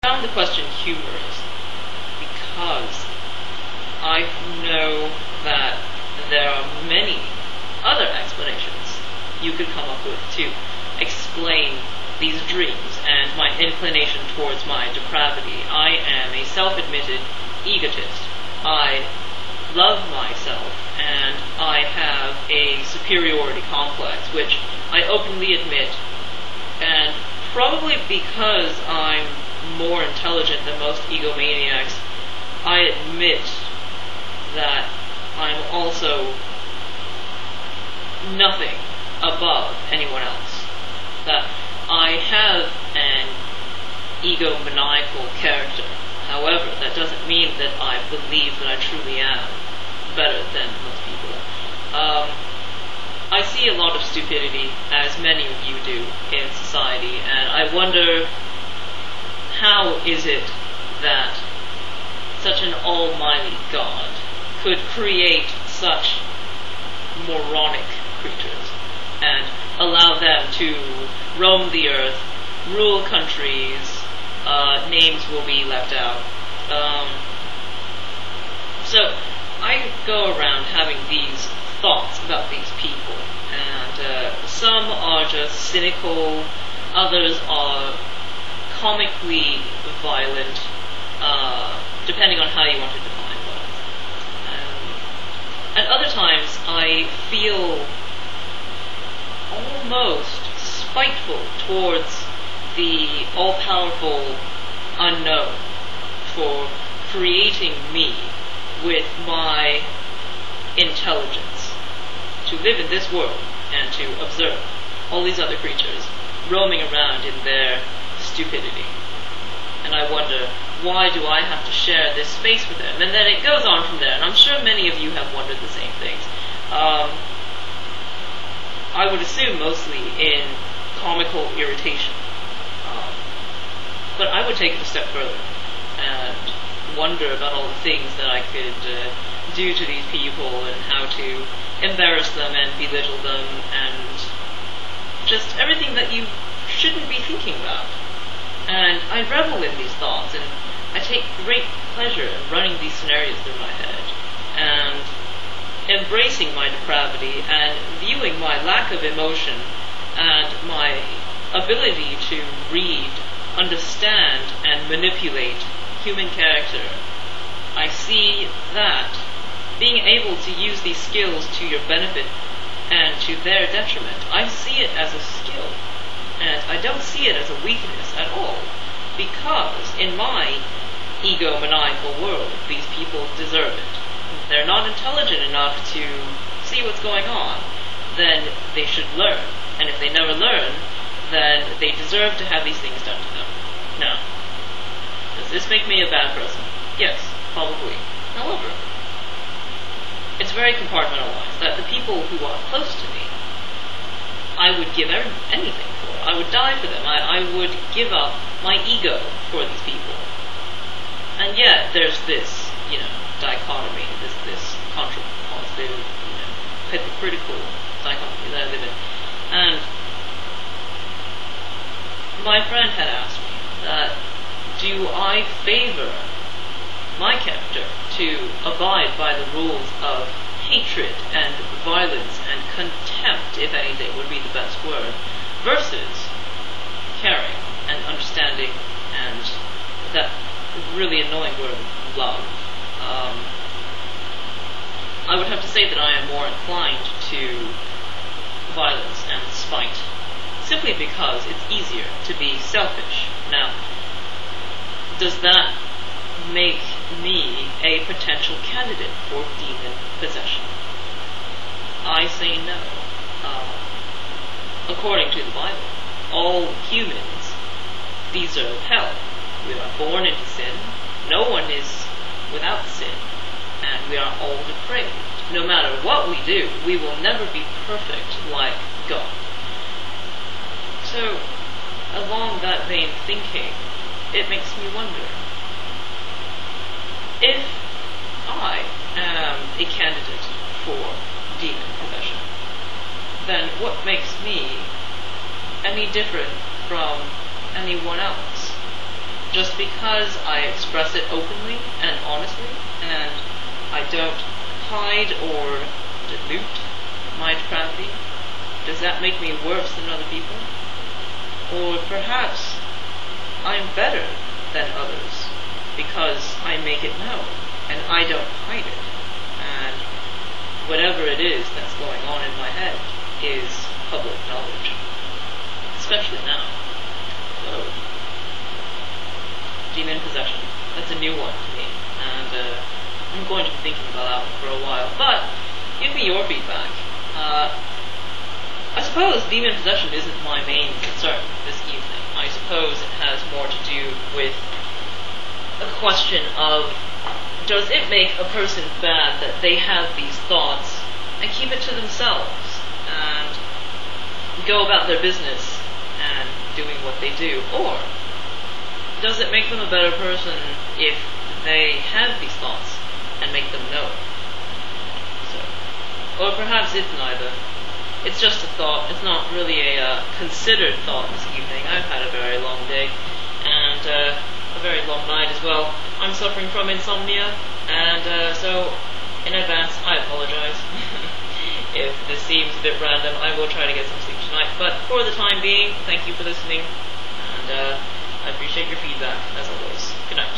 found the question humorous because I know that there are many other explanations you could come up with to explain these dreams and my inclination towards my depravity. I am a self-admitted egotist. I love myself, and I have a superiority complex, which I openly admit, and probably because I'm more intelligent than most egomaniacs, I admit that I'm also nothing above anyone else. That I have an egomaniacal character. However, that doesn't mean that I believe that I truly am better than most people. I see a lot of stupidity, as many of you do, in society, and I wonder, how is it that such an almighty God could create such moronic creatures and allow them to roam the earth, rule countries, names will be left out. So I go around having these thoughts about these people, and some are just cynical, others are comically violent, depending on how you want to define violence. At other times I feel almost spiteful towards the all-powerful unknown for creating me with my intelligence to live in this world and to observe all these other creatures roaming around in their stupidity. And I wonder, why do I have to share this space with them? And then it goes on from there, and I'm sure many of you have wondered the same things. I would assume mostly in comical irritation. But I would take it a step further and wonder about all the things that I could do to these people and how to embarrass them and belittle them and just everything that you shouldn't be thinking about. And I revel in these thoughts, and I take great pleasure in running these scenarios through my head and embracing my depravity and viewing my lack of emotion and my ability to read, understand, and manipulate human character. I see that being able to use these skills to your benefit and to their detriment, I see it as a skill, and I don't see it as a weakness at all, because in my egomaniacal world, these people deserve it. If they're not intelligent enough to see what's going on, then they should learn, and if they never learn, then they deserve to have these things done to them. Now, does this make me a bad person? Yes, probably. However, it's very compartmentalized, that the people who are close to me, I would give anything for. I would die for them. I would give up my ego for these people. And yet, there's this, dichotomy, this contrapositive, hypocritical dichotomy that I live in. And my friend had asked me that, do I favor my character to abide by the rules of hatred and violence and contempt, if anything would be the best word, versus caring and understanding and that really annoying word, love? I would have to say that I am more inclined to violence and spite, simply because it's easier to be selfish. Now, does that make me a potential candidate for demon possession? I say no. According to the Bible, all humans deserve hell. We are born into sin. No one is without sin. And we are all depraved. No matter what we do, we will never be perfect like God. So, along that vein of thinking, it makes me wonder, if I am a candidate for demon possession, then what makes me any different from anyone else? just because I express it openly and honestly, and I don't hide or dilute my depravity, does that make me worse than other people? Or perhaps I'm better than others because I make it known and I don't hide it, and whatever it is that's going on in my head is public knowledge, especially now. So, demon possession, that's a new one to me, and I'm going to be thinking about that one for a while, but give me your feedback. I suppose demon possession isn't my main concern this evening. I suppose it has more to do with a question of, does it make a person bad that they have these thoughts and keep it to themselves and go about their business and doing what they do? Or does it make them a better person if they have these thoughts and make them known? So, or perhaps it's neither. It's just a thought. It's not really a considered thought this evening. I've had a very long day and a very long night as well. I'm suffering from insomnia, and so in advance I apologize. If this seems a bit random, I will try to get some sleep tonight. But for the time being, thank you for listening, and I appreciate your feedback as always. Good night.